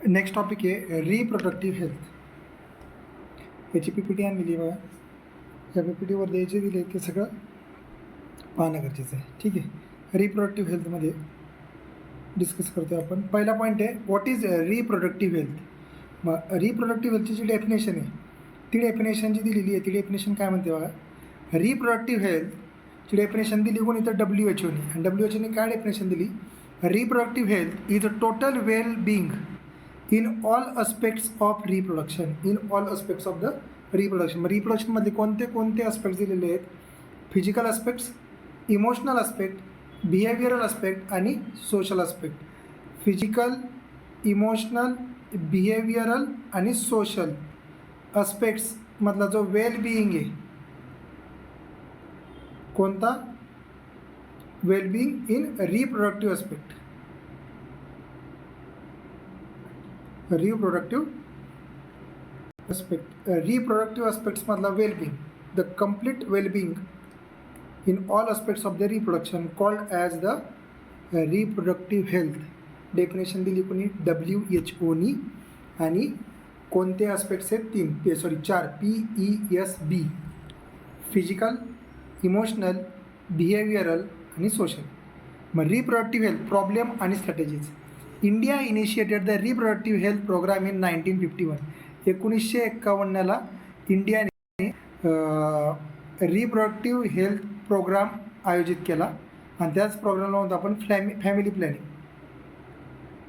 Next topic आहे reproductive health. याची PPT आणलेली आहे बघा. या PPTवर जे दिले ते सगळं पाहणं गरजेचं आहे. ठीक आहे. रिप्रोडक्टिव्ह हेल्थमध्ये डिस्कस करतो आपण. पहिला पॉईंट आहे व्हॉट इज रिप्रोडक्टिव्ह हेल्थ. मग रिप्रोडक्टिव्ह हेल्थची जी डेफिनेशन आहे ती डेफिनेशन जी दिलेली आहे ती डेफिनेशन काय म्हणते बघा. रिप्रोडक्टिव्ह हेल्थची डेफिनेशन दिली कोणी तर WHO ने. आणि WHO ने काय डेफिनेशन दिली. Reproductive health is a total well being in all aspects of reproduction. In all aspects of the reproduction. मग रिप्रोडक्शनमध्ये कोणते कोणते अस्पेक्ट्स दिलेले आहेत. Physical aspects, emotional aspect, behavioural aspect आणि social aspect. Physical, emotional, behavioural आणि social अस्पेक्ट्समधला जो वेल बिईंग आहे कोणता. Well being in reproductive aspect. Reproductive अस्पेक्ट्समधला wellbeing, the complete wellbeing in all aspects of the reproduction called as the reproductive health. Definition दिली कोणी WHO ने. आणि कोणते अस्पेक्ट्स आहेत 4 PESB. फिजिकल, इमोशनल, बिहेवियरल आणि सोशल. मग रिप्रोडक्टिव्ह हेल्थ प्रॉब्लेम आणि strategies. India initiated the reproductive health programme in 1951. 1951ला इंडियाने रिप्रोडक्टिव्ह हेल्थ प्रोग्राम आयोजित केला. आणि त्याच प्रोग्रामला होता आपण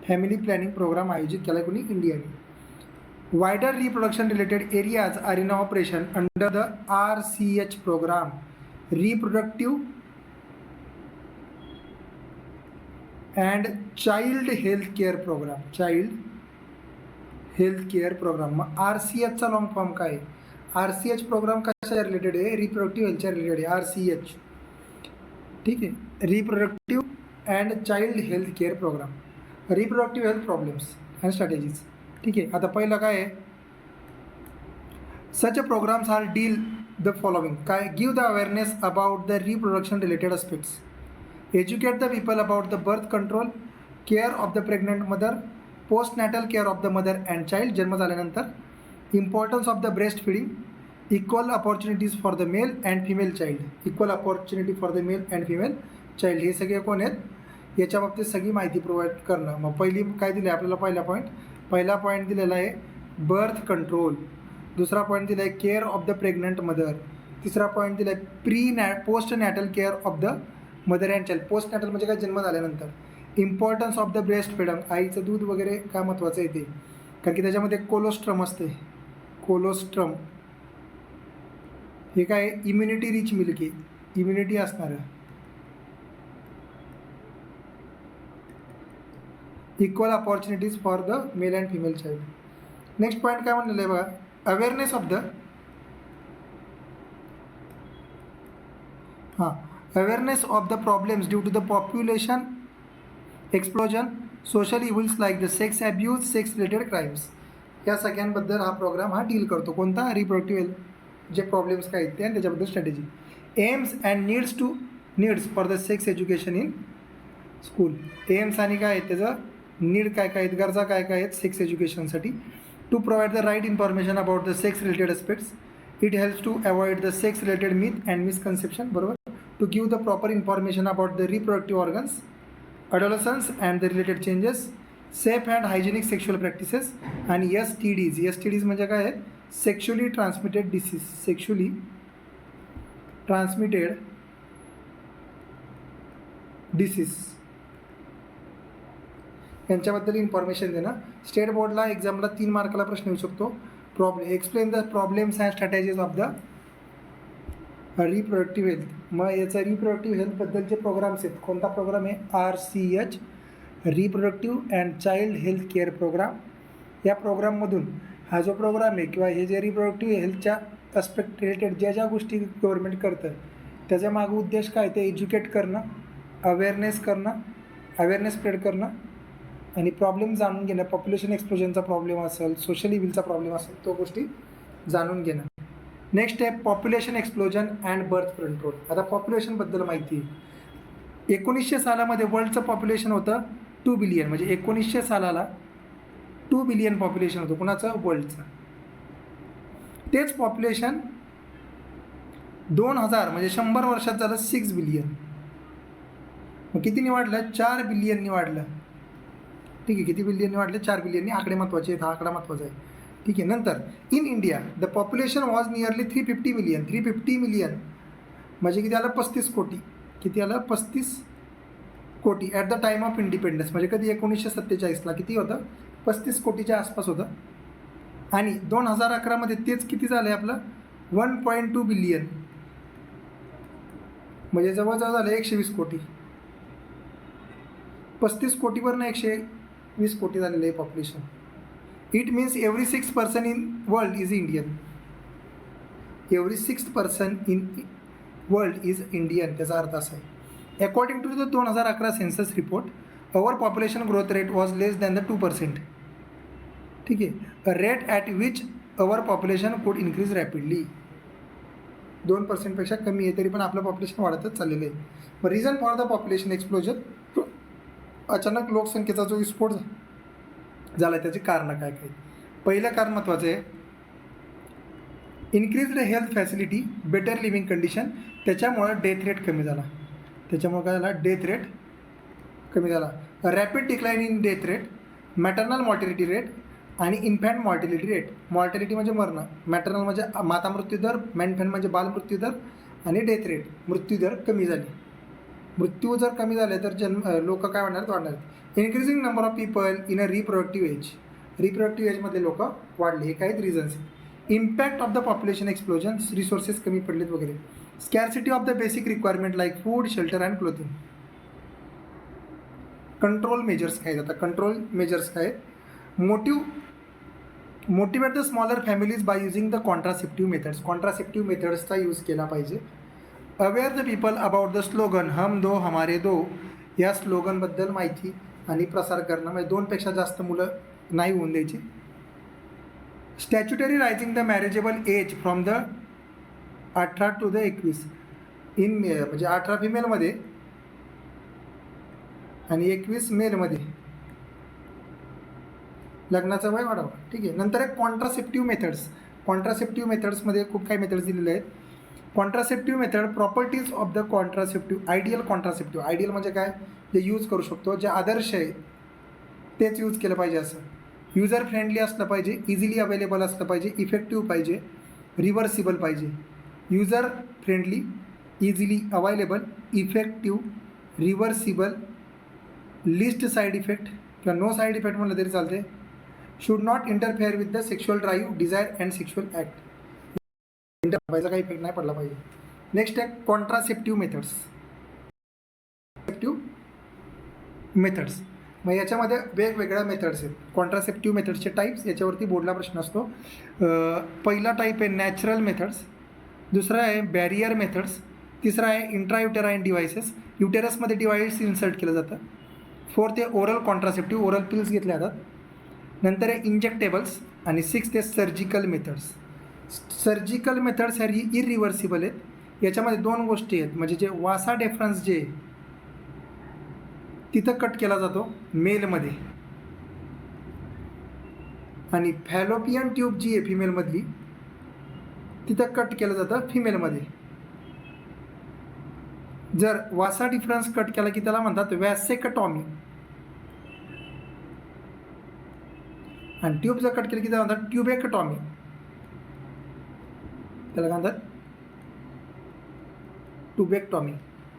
फॅमिली प्लॅनिंग प्रोग्राम आयोजित केला कोणी इंडियाने. Wider reproduction related areas are in operation under the RCH programme. Reproductive and child health care programme. Child health care programme. मग RCHचा लॉंग फॉर्म काय आहे. RCH प्रोग्राम कशा रिलेटेड आहे. रिप्रोडक्टिव्ह हेल्थच्या रिलेटेड आहे RCH. ठीक आहे. Reproductive and child health care programme. Reproductive health problems and strategies. ठीक आहे. आता पहिलं काय आहे. Such programmes are deal the following. काय. Give the awareness about the reproduction related aspects. Educate the people about the birth control, care of the pregnant mother, postnatal care of the mother and child. जन्म झाल्यानंतर. Importance of the breast feeding, equal opportunities for the male and female child. Equal opportunity for the male and female child. हे सगळे कोण आहेत. याच्या बाबतीत सगळी माहिती प्रोव्हाइड करणं. मग पहिली काय दिली आपल्याला. पहिला पॉईंट दिलेला आहे बर्थ कंट्रोल. दुसरा पॉईंट दिला आहे care of the pregnant mother. तिसरा पॉईंट दिला आहे post natal care of the mother and child. Post natal म्हणजे काय जन्म झाल्यानंतर. Importance of the breast feeding. आईचं दूध वगैरे काय महत्त्वाचं आहे ते. कारण की त्याच्यामध्ये कोलोस्ट्रम असते. कोलोस्ट्रम हे काय इम्युनिटी रिच मिल्क आहे. इम्युनिटी असणारं. Equal opportunities for the male and female child. Next point काय म्हणलेलं आहे बघा. Awareness of the awareness of the problems due to the population explosion, social evils like the sex abuse, sex related crimes. या सगळ्यांबद्दल हा programme deal करतो. कोणता. Reproductive health जे problems काय आहेत ते आणि त्याच्याबद्दल strategy. AIIMS and needs for the sex education in school. AIIMS आणि काय आहेत त्याचं नीड काय काय आहेत, गरजा काय काय आहेत सेक्स एज्युकेशनसाठी. To provide the right information about the sex related aspects. It helps to avoid the sex related myth and misconception. बरोबर. To give the proper information about the reproductive organs, adolescence and the related changes, safe and hygienic sexual practices and STDs. STDs म्हणजे काय आहेत. Sexually transmitted disease. Sexually transmitted disease यांच्याबद्दल information देणं. State बोर्डला एक्झामला 3 मार्काला प्रश्न येऊ शकतो. Explain the problems and strategies of the reproductive health. मग याचा रिप्रोडक्टिव्ह हेल्थबद्दलचे प्रोग्राम्स आहेत. कोणता प्रोग्राम आहे. RCH reproductive and child health care programme. या प्रोग्राममधून हा जो प्रोग्राम आहे किंवा हे जे रिप्रोडक्टिव्ह हेल्थच्या अस्पेक्ट रिलेटेड ज्या गोष्टी गव्हर्नमेंट करतं त्याच्या मागं उद्देश काय. ते एज्युकेट करणं, अवेअरनेस स्प्रेड करणं आणि प्रॉब्लेम जाणून घेणं. पॉप्युलेशन एक्सप्लोजनचा प्रॉब्लेम असेल, सोशल इव्हिलचा प्रॉब्लेम असेल, तो गोष्टी जाणून घेणं. नेक्स्ट आहे population explosion and birth control. आता पॉप्युलेशनबद्दल माहिती. 1900 सालामध्ये वर्ल्डचं पॉप्युलेशन होतं 2 बिलियन. म्हणजे 1900 सालाला 2 बिलियन पॉप्युलेशन होतं कुणाचं, वर्ल्डचं. तेच पॉप्युलेशन 2000 म्हणजे 100 वर्षात झालं 6 बिलियन. मग कितीनी वाढलं, 4 बिलियननी वाढलं. ठीक आहे, किती बिलियननी वाढलं, 4 बिलियननी. आकडे महत्त्वाचे आहेत, हा आकडा महत्त्वाचा आहे. ठीक आहे. नंतर in India the population was nearly 350 million. 350 million म्हणजे किती आलं, 35 कोटी. किती आलं, 35 कोटी at the time of independence. म्हणजे कधी 1947ला किती होतं, 35 कोटीच्या आसपास होतं. आणि 2011मध्ये तेच किती झालं आहे आपलं, 1.2 बिलियन. म्हणजे जवळजवळ झालं 120 कोटी. 35 कोटीवरनं 120 कोटी झालेलं आहे population. It means every 6th person in world is Indian. Every 6th person in world is Indian, त्याचा अर्थ असा आहे. According to the 2011 census report, our population growth rate was less than the 2%. ठीक आहे. A rate at which our population could increase rapidly. 2%पेक्षा कमी आहे, तरी पण आपलं पॉप्युलेशन वाढतच चाललेलं आहे. मग reason for the population explosion, अचानक लोकसंख्येचा जो विस्फोट झाला त्याची कारणं काय काय. पहिलं कारण महत्त्वाचं आहे, increased health facility, better living condition. त्याच्यामुळं डेथ रेट कमी झाला. त्याच्यामुळं काय झाला, डेथ रेट कमी झाला. Rapid decline in death rate, maternal mortality rate आणि इन्फॅन्ट मॉर्टिलिटी रेट. मॉर्टिलिटी म्हणजे मरणं, मॅटर्नल म्हणजे माता मृत्यूदर, इन्फॅन्ट म्हणजे बालमृत्यूदर आणि डेथ रेट मृत्यूदर कमी झाली. मृत्यू जर कमी झाले तर लोक काय वाढणार. Increasing number of people in a reproductive age. Reproductive एजमधले लोक वाढले, हे काही रिझन्स आहेत. Impact of the population explosion, resources कमी पडलेत वगैरे. Scarcity of the basic requirement like food, shelter and clothing. Control measures काय आहेत, आता कंट्रोल मेजर्स काय आहेत. Motivate the smaller families by using the contraceptive methods. Contraceptive मेथड्सचा यूज केला पाहिजे. Aware the people about the slogan हम दो हमारे दो. या स्लोगनबद्दल माहिती आणि प्रसार करणं, म्हणजे 2पेक्षा जास्त मुलं नाही होऊन द्यायची. Statutory raising the marriageable age from the 18 to the 21 in म्हणजे 18 फिमेलमध्ये आणि 21 मेलमध्ये लग्नाचं वय वाढवा. ठीक आहे. नंतर एक कॉन्ट्रासेप्टिव्ह मेथड्स. कॉन्ट्रासेप्टिव्ह मेथड्समध्ये खूप काही मेथड्स दिलेले आहेत. Contraceptive method, properties of the contraceptive. Ideal contraceptive, ideal म्हणजे काय, जे यूज करू शकतो, जे आदर्श आहे तेच यूज केलं पाहिजे. असं युजर फ्रेंडली असलं पाहिजे, इझिली अवेलेबल असलं पाहिजे, इफेक्टिव्ह पाहिजे, रिव्हर्सिबल पाहिजे. User friendly, easily available, effective, reversible, least side effect किंवा नो साईड इफेक्ट म्हणलं तरी चालते. Should not interfere with the sexual drive, desire and sexual act. इंटरफेअरचा काही इफेक्ट नाही पडला पाहिजे. नेक्स्ट आहे कॉन्ट्रासेप्टिव्ह मेथड्स. मेथड्स मग याच्यामध्ये वेगवेगळ्या मेथड्स आहेत. कॉन्ट्रासेप्टिव्ह मेथड्सचे टाईप्स, याच्यावरती बोर्डला प्रश्न असतो. पहिला टाईप आहे नॅचरल मेथड्स, दुसरा आहे बॅरियर मेथड्स, तिसरा आहे इंट्रायुटेराईन डिव्हायसेस. युटेरसमध्ये डिव्हाइस इन्सर्ट केलं जातं. फोर्थ आहे ओरल कॉन्ट्रासेप्टिव्ह, ओरल पिल्स घेतल्या जातात. नंतर आहे इंजेक्टेबल्स आणि सिक्स्थ आहे सर्जिकल मेथड्स. सर्जिकल मेथड्स ह्या इरिव्हर्सिबल आहेत. याच्यामध्ये 2 गोष्टी आहेत, म्हणजे जे वासा डेफरन्स जे तिथं कट केला जातो मेलमध्ये, आणि फॅलोपियन ट्यूब जी आहे फिमेलमधली तिथं कट केलं जातं फिमेलमध्ये. जर वासा डिफरन्स कट केला की त्याला म्हणतात वॅसेक्टॉमी, आणि ट्यूब जर कट केलं की त्याला म्हणतात ट्युबेक्टॉमी. त्याला काय म्हणतात, ट्युबेक्टॉमी,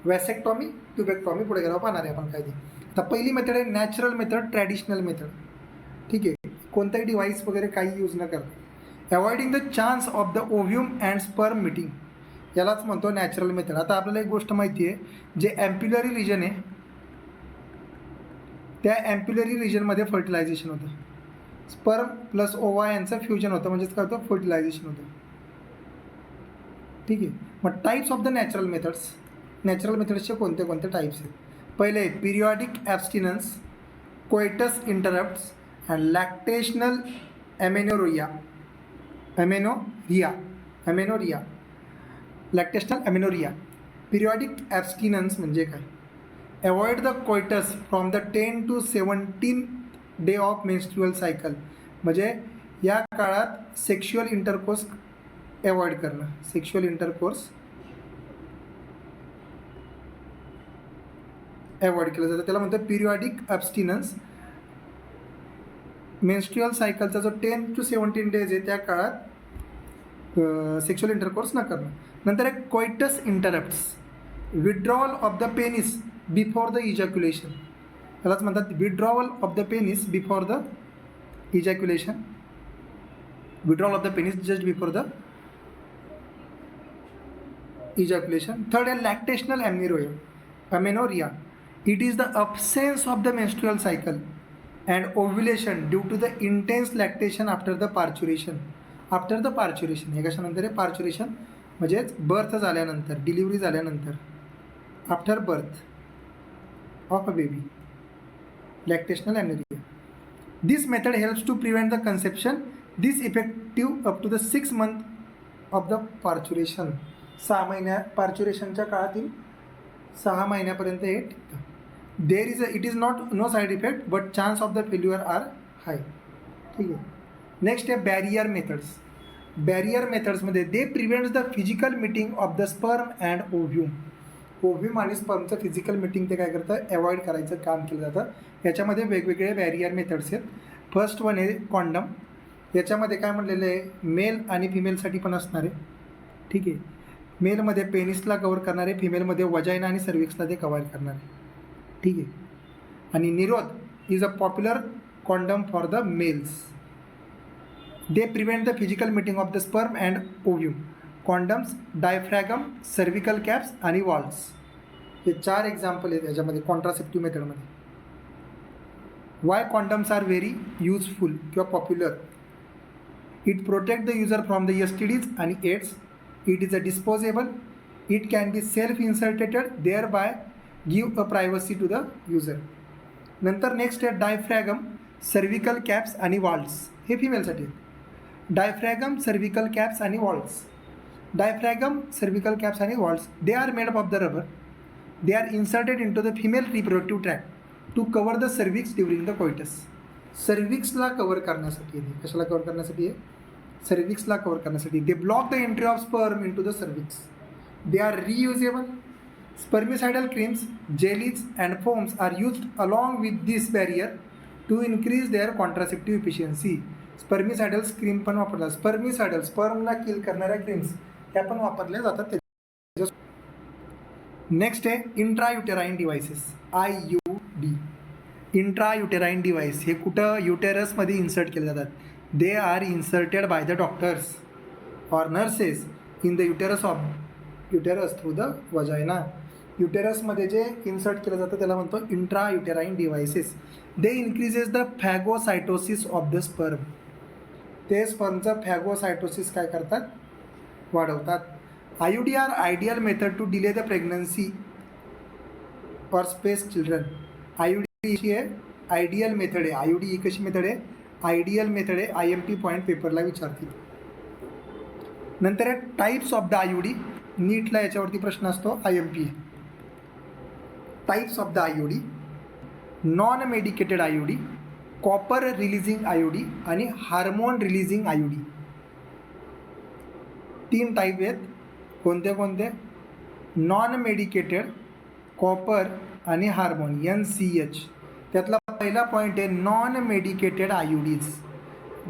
वॅसेक्टॉमी, ट्युबेक्टॉमी. पुढे गेल्यावर पाहणार आहे आपण काय ते. आता पहिली मेथड आहे नॅचरल मेथड, ट्रॅडिशनल मेथड. ठीक आहे. कोणताही डिव्हाइस वगैरे काही यूज न करता. Avoiding the chance of the ovum and sperm meeting, यालाच म्हणतो नॅचरल मेथड. आता आपल्याला एक गोष्ट माहिती आहे, जे ॲम्प्युलरी रिजन आहे त्या ॲम्प्युलरी रिजनमध्ये फर्टिलायझेशन होतं. स्पर्म प्लस ओवा यांचं फ्युजन होतं, म्हणजेच काय होतं, फर्टिलायझेशन होतं. ठीक आहे. मग types of the natural methods. Natural मेथड्सचे कोणते कोणते टाईप्स आहेत. पहिले periodic abstinence, coitus interrupts and lactational amenorrhoea. Lactational amenorrhoea. Periodic abstinence म्हणजे काय, avoid the coitus from the 10 to 17 day of menstrual cycle, म्हणजे या काळात सेक्शुअल इंटरकोर्स अवॉइड करणं, सेक्शुअल इंटरकोर्स अवॉइड केलं जातं, त्याला म्हणतं पिरियॉडिक ॲब्स्टिनन्स. मेन्स्ट्रुअल सायकलचा जो 10 to 17 डेज आहे त्या काळात सेक्शुअल इंटरकोर्स न करणं. नंतर एक coitus interrupts, withdrawal of the penis before the ejaculation, त्यालाच म्हणतात withdrawal of the penis before the ejaculation, withdrawal of the penis just before the ejaculation. Third is lactational amenorrhea. It is the absence of the menstrual cycle and ovulation due to the intense lactation after the parturition. After the parturition, हे कशानंतर आहे? Parturition म्हणजेच birth झाल्यानंतर, delivery झाल्यानंतर, after birth of a baby, lactational amenorrhoea. This method helps to prevent the conception. This effective up to the 6 months of the parturition. 6 महिन्या पार्च्युरेशनच्या काळातील 6 महिन्यापर्यंत हे टिकतं. It is not no side effect but chance of the failure are high. ठीक आहे. Next आहे barrier methods. Barrier मेथड्समध्ये दे prevents the physical meeting of the sperm and ovum. Ovum आणि स्पर्मचं फिजिकल मीटिंग ते काय करतं? अवॉइड करायचं काम केलं जातं. याच्यामध्ये वेगवेगळे बॅरियर मेथड्स आहेत. फर्स्ट वन आहे कॉन्डम. याच्यामध्ये काय म्हणलेलं आहे? मेल आणि फिमेलसाठी पण असणार आहे. ठीक आहे. मेलमध्ये पेनिसला कवर करणारे, फिमेलमध्ये वजायना आणि सर्विक्सला ते कवर करणारे. ठीक आहे. आणि Nirodh is a popular condom for the males. They prevent the physical meeting of the sperm and ovum. Condoms, diaphragm, cervical caps आणि वॉल्स. हे 4 एक्झाम्पल आहेत याच्यामध्ये कॉन्ट्रासेप्टिव्ह मेथडमध्ये. Why condoms are very useful किंवा popular? It protect the user from the STDs आणि AIDS. It is a disposable. It can be self-inserted, thereby give a privacy to the user. नंतर next आहे diaphragm, cervical caps आणि vaults. हे फिमेलसाठी आहेत. Diaphragm, cervical caps आणि vaults. Diaphragm, cervical caps आणि vaults, they are made up of the rubber. They are inserted in to the female reproductive tract to cover the cervix during the coitus. सर्विक्सला cover करण्यासाठी आहे. कशाला cover करण्यासाठी आहे? सर्विक्सला cover करण्यासाठी. They block the entry of sperm in to the cervix. They R reusable. Spermicidal creams, jellies and foams are used along with this barrier to increase their contraceptive efficiency. Spermicidals cream पण वापरतात. स्पर्मिसायडल, स्पर्मला किल करणाऱ्या creams त्या पण वापरल्या जातात. Next आहे intrauterine devices, IUD. Intrauterine device हे कुठं? युटेरसमध्ये इन्सर्ट केले जातात. They are inserted by the doctors और nurses in the uterus through the vagina. युटेरसमध्ये जे इन्सर्ट केलं जातं त्याला म्हणतो intrauterine devices. They increases the phagocytosis of the sperm. ते स्पर्मचं फॅगोसायटोसिस काय करतात? वाढवतात. IUD are ideal method to delay the pregnancy और स्पेस चिल्ड्रन. IUD ही आहे आयडियल मेथड आहे. IUD ही कशी मेथड आहे? आयडियल मेथड आहे. IMP पॉईंट पेपरला विचारतील. नंतर आहे टाईप्स ऑफ द IUD. नीटला याच्यावरती प्रश्न असतो. IMP types of the IUD, non medicated IUD, copper releasing IUD आणि हार्मोन रिलीजिंग IUD. 3 टाईप आहेत. कोणते कोणते? नॉन मेडिकेटेड, कॉपर आणि हार्मोन, NCH. त्यातला पहिला पॉईंट आहे non medicated IUDs.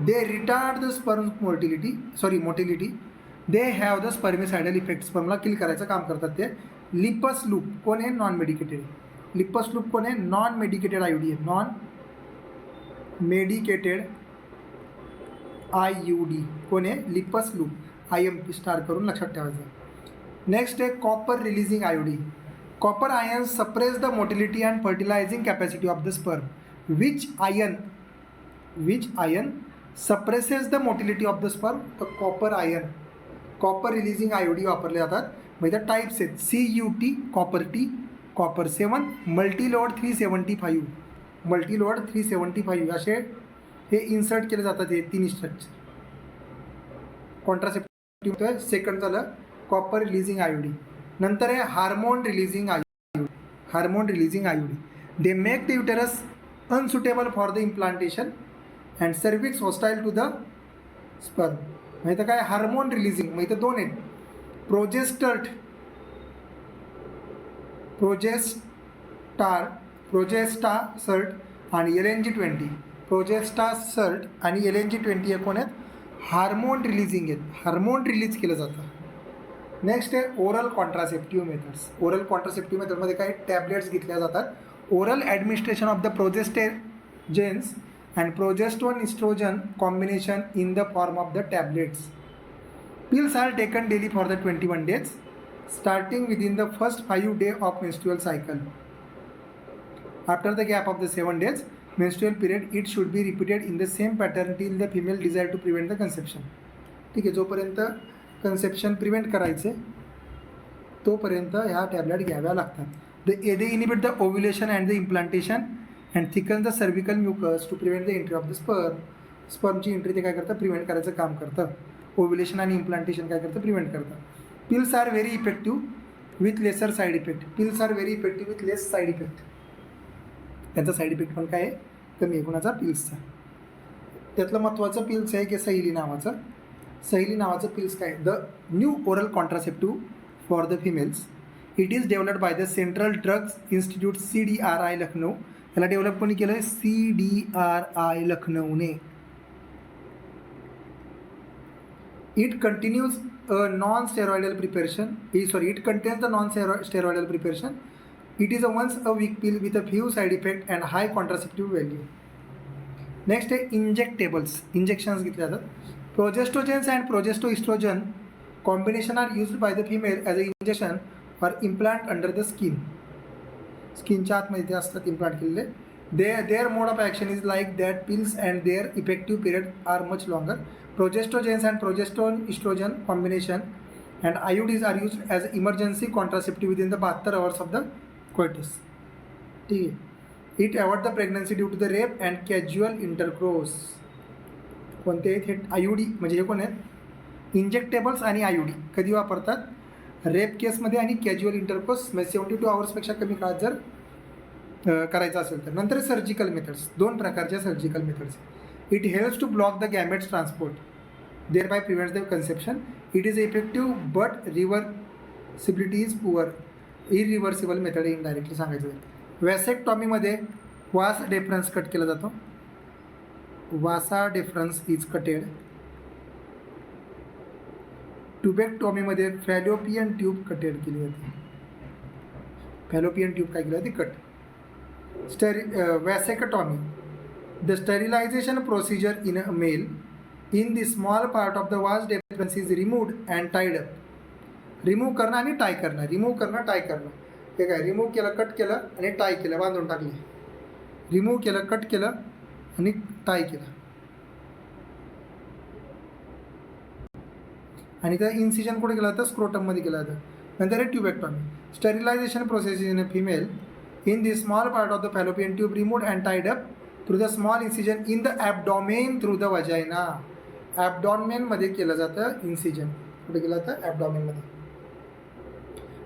They retard the sperm motility. They have the spermicidal effect. स्पर्मला kill करायचं काम करतात ते. लिपस लूप कोण आहे? Non medicated. लिपस लूप कोण आहे? नॉन मेडिकेटेड IUD आहे. नॉन मेडिकेटेड IUD कोण आहे? Lips loop. IMP स्टार करून लक्षात ठेवायचं. नेक्स्ट आहे copper releasing IUD. Copper ions suppress the motility and fertilizing capacity of the sperm. Which ion suppresses the motility of the sperm? The copper ion. Copper releasing IUD वापरले जातात. म्हणजे टाईप्स आहेत CUT, copper T, copper 7, multiload 375, multiload 375 असे हे insert केले जातात. हे 3 स्ट्रक्चर कॉन्ट्रासेप्टिव्ह. सेकंड झालं कॉपर रिलीजिंग IUD. नंतर आहे hormone releasing IUD. Hormone releasing IUD. They make the uterus unsuitable for the implantation and cervix hostile to the sperm. मग इथं काय हार्मोन रिलीजिंग, मग इथं दोन आहेत, प्रोजेस्टासर्ट आणि LNG-20. प्रोजेस्टासर्ट आणि LNG-20 हे कोण आहेत, हार्मोन रिलीजिंग आहेत, हार्मोन रिलीज केलं जातं. नेक्स्ट आहे oral contraceptive methods. Oral contraceptive मेथडमध्ये काही टॅबलेट्स घेतल्या जातात. Oral administration of the progestogens and progesterone oestrogen combination in the form of the tablets. Pills are taken daily for the 21 days, starting within the first 5 days of menstrual cycle. After the gap of the 7 days menstrual period, it should be repeated in the same pattern till the female desire to prevent the conception. ठीक आहे, जोपर्यंत conception prevent करायचे तोपर्यंत ह्या tablet घ्याव्या लागतात. They inhibit the ovulation and the implantation and thicken the cervical mucus to prevent the entry of the स्पर्मची entry ते काय करतं, प्रिव्हेंट करायचं काम करतं. ओव्युलेशन आणि इम्प्लांटेशन काय करतं, प्रिव्हेंट करतं. Pills are very effective with lesser side effect. Pills are very effective with less side effect. त्यांचा साईड इफेक्ट पण काय आहे, कमी आहे. कुणाचा, पिल्सचा. त्यातलं महत्त्वाचं पिल्स आहे की सैली नावाचं पिल्स काय, the new oral contraceptive for the females. It is developed by the central drugs institute CDRI Lucknow. याला डेव्हलप कोणी केलं आहे, CDRI लखनौने. It contains the non-steroidal preparation. It is a once a week pill with a few side effects and high contraceptive value. Next आहे injectables. Injections घेतले जातात. Progestogens and progestoestrogen combination are used by the female as an injection or implant under the skin. स्किनच्या आतमध्ये ते असतात implant केलेले. Their mode of action is like that pills and their effective period are much longer. Progestogens and progesterone estrogen combination and IUDs are used as emergency contraceptive within the 72 hours of the coitus. ठीक आहे. It avoids the pregnancy due to the rape and casual intercourse. कोणते आहेत हे IUD, म्हणजे हे कोण आहेत, injectables आणि IUD कधी वापरतात, रेप केसमध्ये आणि कॅज्युअल इंटरकोर्स म्हणजे 72 आवर्सपेक्षा कमी काळात जर करायचं असेल तर. नंतर सर्जिकल मेथड्स, दोन प्रकारच्या surgical methods. It helps to block the gametes transport, thereby prevents the conception. It is effective but reversibility is poor. Irreversible method indirectly सांगायचं. वॅसेक्टॉमीमध्ये वास डेफरन्स कट केला जातो. Vasa deferens is cutted. ट्युबेक्टॉमीमध्ये Fallopian tube cutted केली जाते. Fallopian tube काय केली जाते, cut. Vasectomy, the sterilization procedure in a male. In the small part of the vas deferens is removed and tied up. Remove करणं आणि tie करणं, remove करणं, टाय करणं. हे काय, रिमूव्ह केलं, कट केलं आणि टाय केलं, बांधून टाकले. रिमूव्ह केलं, कट केलं आणि टाय केलं. आणि त्या इन्सिजन कुठे केलं जातं, स्क्रोटममध्ये केलं जातं. नंतर आहे tubectomy. Sterilisation process in a female. In the small part of the fallopian tube removed and tied up through the small incision in the abdomen through the vagina. ॲबडॉमेनमध्ये केलं जातं इन्सिजन. कुठे केलं जातं, ॲबडॉमेनमध्ये.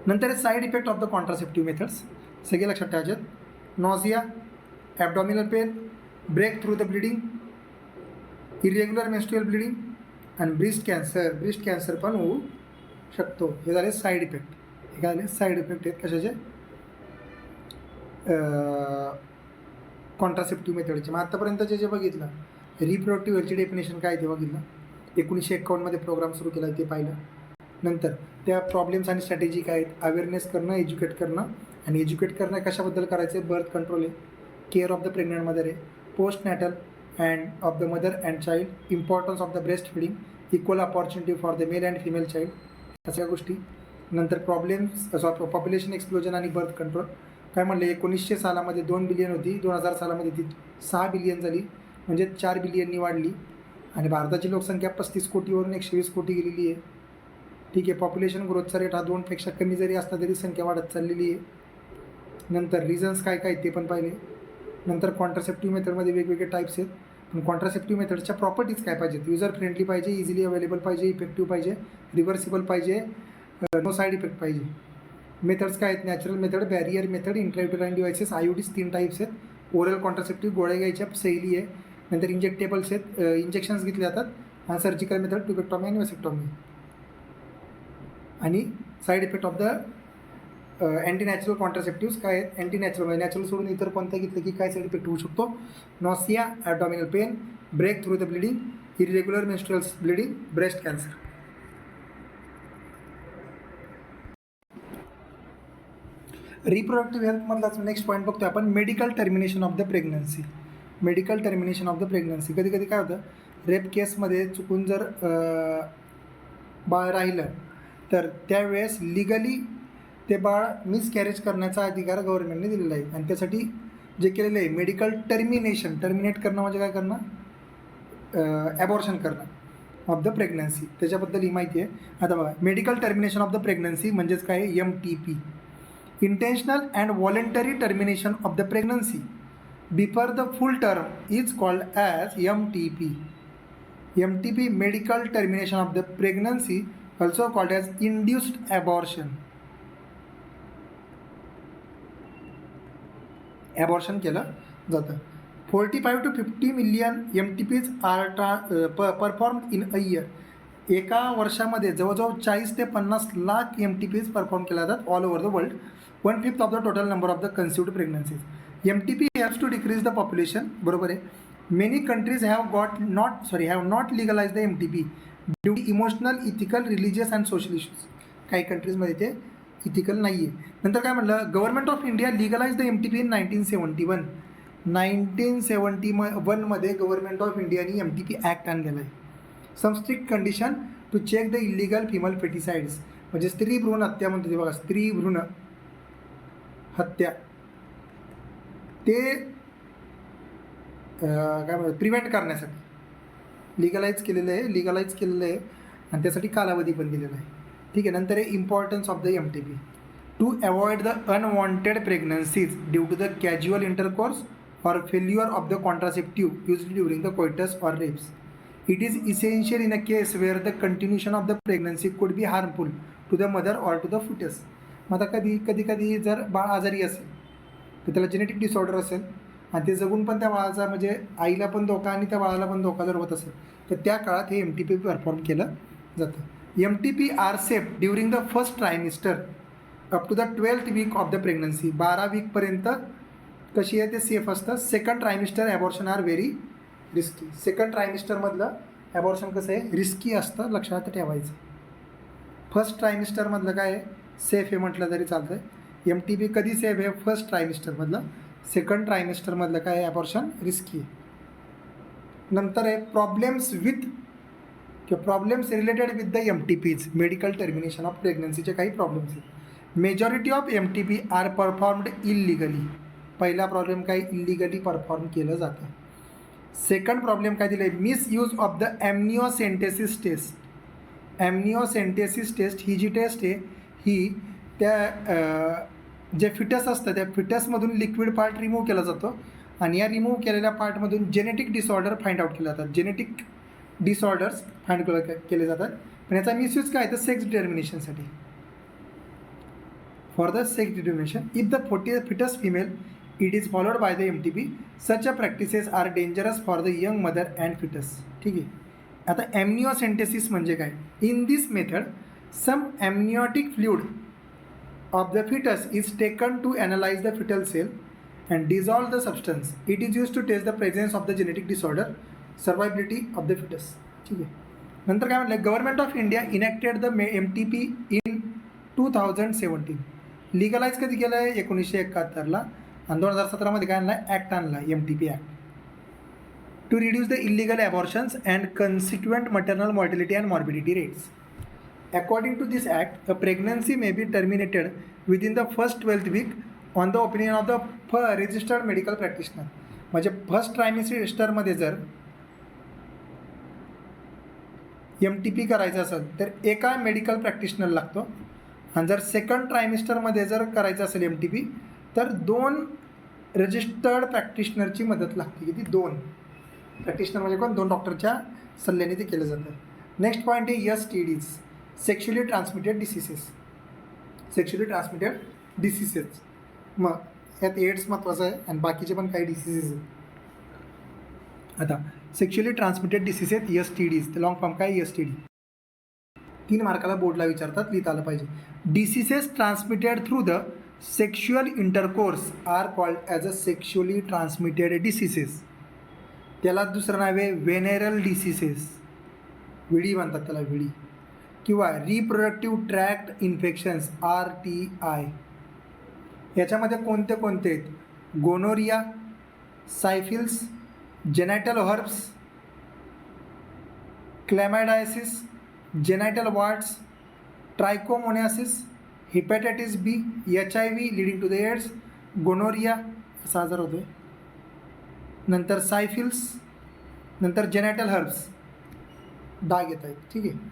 नंतर side effect of the contraceptive methods सगळे लक्षात ठेवायचे. Nausea, abdominal pain, break through the bleeding, irregular menstrual bleeding आणि ब्रेस्ट कॅन्सर पण होऊ शकतो. हे झाले साईड इफेक्ट. हे झाले साईड इफेक्ट आहेत कशाचे, कॉन्ट्रासेप्टिव्ह मेथडचे. मग आत्तापर्यंत जे बघितलं, रिप्रोडक्टिव्ह हेल्थची डेफिनेशन काय ते बघितलं. 1951 प्रोग्राम सुरू केला ते पाहिलं. नंतर त्या प्रॉब्लेम्स आणि स्ट्रॅटेजी काय आहेत, अवेअरनेस करणं, एज्युकेट करणं. आणि एज्युकेट करणं कशाबद्दल करायचं आहे, बर्थ कंट्रोल आहे, care of the pregnant mother आहे, post natal and of the mother and child, importance of the breast feeding, equal opportunity for the male and female child, या सगळ्या गोष्टी. नंतर प्रॉब्लेम्स, पॉप्युलेशन एक्सप्लोजन आणि birth control. काय म्हणले, 1900 सालामध्ये 2 billion होती, 2000 सालामध्ये ती 6 बिलियन झाली, म्हणजे 4 बिलियननी वाढली. आणि भारताची लोकसंख्या 35 कोटीवरून 120 कोटी गेलेली आहे. ठीक आहे. पॉप्युलेशन ग्रोथचा रेट हा 2पेक्षा कमी जरी असला तरी संख्या वाढत चाललेली आहे. नंतर रिझन्स काय काय ते पण पाहिले. नंतर कॉन्ट्रासेप्टिव्ह मेथडमध्ये वेगवेगळे टाईप्स आहेत. पण कॉन्ट्रासेप्टिव्ह मेथडच्या प्रॉपर्टीज काय पाहिजेत, युजर फ्रेंडली पाहिजे, इझिली अवेलेबल पाहिजे, इफेक्टिव्ह पाहिजे, रिव्हर्सिबल पाहिजे, नो साईड इफेक्ट पाहिजे. मेथड्स काय आहेत, natural method, barrier method, intrauterine devices, IUDs 3 types आहेत. ओरल कॉन्ट्रासेप्टिव्ह गोळ्या घ्यायच्या, सैली आहे. नंतर इंजेक्टेबल्स आहेत, इंजेक्शन्स घेतले जातात. आणि सर्जिकल मेथड ट्युबेक्टॉमी आणि वॅसेक्टॉमी. आणि side effect of the anti natural contraceptives काय आहेत? अँटी नॅचरल म्हणजे नॅचरल सोडून इतर कोणतं घेतलं की काय साईड इफेक्ट होऊ शकतो? Nausea, abdominal pain, break through the bleeding, irregular menstrual bleeding, breast cancer. Reproductive हेल्थमधलाच नेक्स्ट पॉईंट बघतो आपण, medical termination of the pregnancy. Medical termination of the pregnancy. कधी कधी काय होतं, रेप केसमध्ये चुकून जर बाळ राहिलं तर त्यावेळेस लिगली ते बाळ मिसकॅरेज करण्याचा अधिकार गव्हर्नमेंटने दिलेला आहे. आणि त्यासाठी जे केलेलं आहे मेडिकल टर्मिनेशन, टर्मिनेट करणं म्हणजे काय करणं? ॲबॉर्शन करणं ऑफ द प्रेग्नन्सी. त्याच्याबद्दल ही माहिती आहे. आता बघा, medical termination of the pregnancy म्हणजेच काय? MTP, intentional and voluntary termination of the pregnancy before the full term is called as MTP. MTP, medical termination of the pregnancy, also called as induced abortion. Abortion केलं जातं. 45 to 50 million MTPs are performed in a year. एका वर्षामध्ये जवळजवळ 40 ते 50 lakh MTPs perform केल्या जातात all over the world. 1/5 of the total number of the conceived pregnancies. MTP helps to decrease the population. बरोबर आहे. Many countries have not legalized the MTP due to emotional, ethical, religious and social issues. काही कंट्रीजमध्ये ते ethical नाही आहे. नंतर काय म्हटलं, government of India legalise the MTP in 1971. 1971मध्ये गव्हर्नमेंट ऑफ इंडियाने MTP ॲक्ट आणलेला आहे. Some strict condition to check the illegal female foeticides, म्हणजे स्त्री भ्रूण हत्या म्हणतो ते बघा, स्त्री भ्रूण हत्या ते काय म्हणतात प्रिव्हेंट करण्यासाठी लिगलाइज केलेलं आहे आणि त्यासाठी कालावधी पण दिलेला आहे. ठीक आहे. नंतर आहे importance of the MTP to avoid the unwanted pregnancies due to the casual intercourse or failure of the contraceptive used during the coitus or rapes. It is essential in a case where the continuation of the pregnancy could be harmful to the mother or to the fetus. मग आता कधी जर बाळ आजारी असेल तर त्याला genetic disorder असेल आणि ते जगून पण त्या बाळाचा म्हणजे आईला पण धोका आणि त्या बाळाला पण धोका जर होत असेल तर त्या काळात हे MTP परफॉर्म केलं जातं. MTP are safe during the first trimester up to the 12th week of the pregnancy. 12 वीकपर्यंत कशी आहे ते सेफ असतं. Second trimester abortion are very risky. Second ट्रायमिस्टरमधलं ॲबॉर्शन कसं आहे, रिस्की असतं, लक्षात ठेवायचं. फर्स्ट ट्रायमिस्टरमधलं काय आहे, सेफ आहे म्हटलं तरी चालतं आहे. MTP कधी सेफ आहे, फर्स्ट ट्रायमिस्टरमधलं. सेकंड ट्रायमिस्टरमधलं काय आहे, ॲबॉर्शन रिस्की आहे. नंतर आहे प्रॉब्लेम्स रिलेटेड विथ द MTPज, मेडिकल टर्मिनेशन ऑफ प्रेग्नन्सीचे काही प्रॉब्लेम्स आहेत. Majority of MTP are performed illegally. पहिला प्रॉब्लेम काय, इलिगली परफॉर्म केलं जातं. सेकंड प्रॉब्लेम काय दिलं आहे, misuse of the amniocentesis test. Amniocentesis test ही जी टेस्ट आहे ही त्या जे फिटस असतं त्या फिटसमधून लिक्विड पार्ट रिमूव्ह केला जातो आणि या रिमूव्ह केलेल्या पार्टमधून जेनेटिक डिसऑर्डर फाइंड आउट केले जातात. जेनेटिक डिसऑर्डर्स फाइंड केले जातात. पण याचा मिसयूज काय तर सेक्स डिटर्मिनेशनसाठी. For the sex determination if the foetus female it is followed by the MTP such a practices are dangerous for the young mother and foetus. ठीक आहे. आता ॲम्निओसेंटेसिस म्हणजे काय, in this method some amniotic fluid of the foetus is taken to analyse the foetal cell and dissolve the substance. It is use to test the presence of the genetic disorder, survivability of the foetus. ठीक आहे. नंतर काय म्हटलं, government of India enacted the MTP in 2017. Legalise कधी केलं आहे, 1971ला. आणि 2017मध्ये काय आणला, ॲक्ट आणला, MTP act, to reduce the illegal abortions and consequent maternal mortality and morbidity rates. According to this act a pregnancy may be terminated within the first 12th week on the opinion of the registered medical practitioner. म्हणजे first ट्रायमिस्टरमध्ये जर MTP करायचं असेल तर एका medical practitioner लागतो आणि जर सेकंड ट्रायमिस्टरमध्ये जर करायचं असेल MTP तर 2 रजिस्टर्ड प्रॅक्टिशनरची मदत लागते. किती, 2 प्रॅक्टिशनर म्हणजे कोण, 2 डॉक्टरच्या सल्ल्याने ते केलं जातं. नेक्स्ट पॉईंट आहे STDs, सेक्शुअली ट्रान्समिटेड डिसीसेस. मग यात एड्स महत्त्वाचं आहे आणि बाकीचे पण काही डिसीजेस आहेत. आता सेक्शुअली ट्रान्समिटेड डिसीज आहेत STDs. ते लॉंग फॉर्म काय STD. 3 मार्काला बोर्डला विचारतात, लिहिता आलं पाहिजे. Diseases transmitted through the sexual intercourse are called as a sexually transmitted diseases. त्याला दुसरं नाव आहे वेनेरल डिसीजेस, विडी म्हणतात त्याला, विडी. किंवा रिप्रोडक्टिव्ह ट्रॅक्ट इन्फेक्शन्स RTI. याच्यामध्ये कोणते कोणते आहेत? Gonorrhoea, syphilis, genital herpes, chlamydiasis, genital warts, trichomoniasis, hepatitis B, HIV leading to the AIDS, gonorrhoea असा आजार होतो आहे, नंतर सायफिल्स, नंतर जेनायटल हर्ब्स, डाग येत आहेत. ठीक आहे.